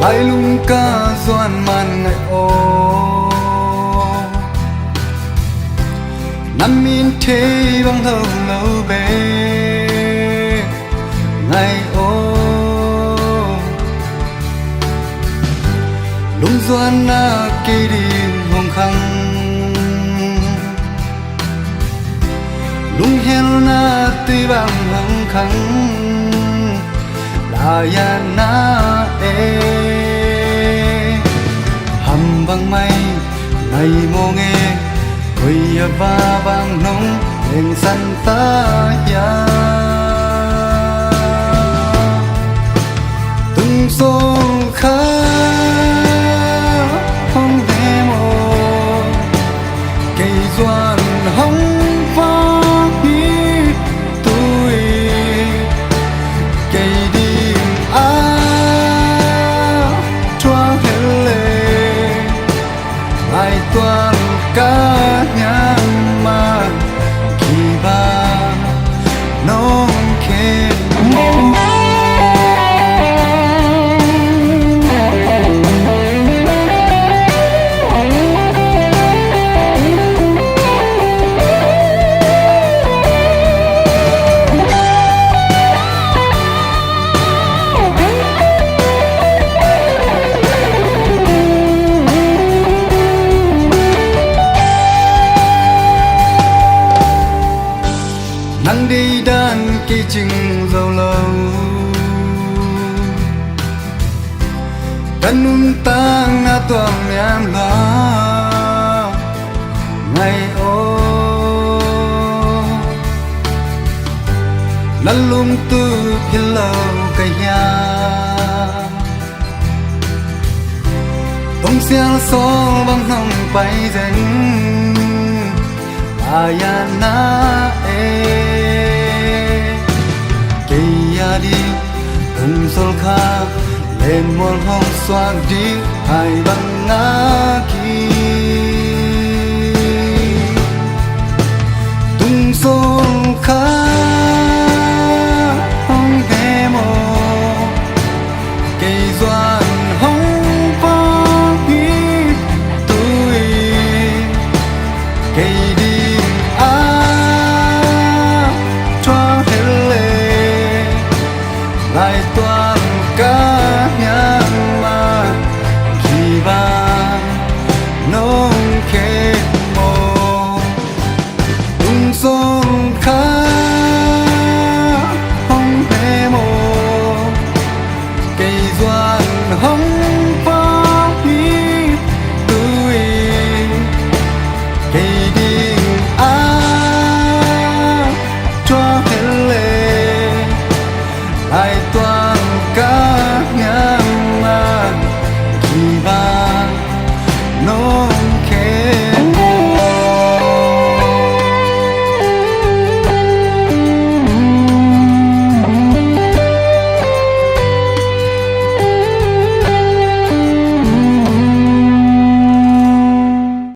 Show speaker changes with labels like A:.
A: lại lung ca doan man ngày ô nằm in thế bằng lâu lâu bề ngày ô lung doan na kỳ đi hồng khăng lung hel na tuy bằng hồng khăng là ya na e hầm bằng mây ngày mô nghe quỳ ba bằng nông đèn xanh ta ya từng số khá không thể mô cây doan hông phong đi tôi cây đi choang hết lệ lại toàn cả nhà mà kỳ ba nông khen nắng đi đan kỳ chừng dầu lâu cánh nung tang na tuang miam lo ngày ô lăn lung tư phiền lâu cây ya tông xiang xô băng nông bay dần ayana kia đi cùng sol kha lên mòn hong xoan đi hai băng ngã kia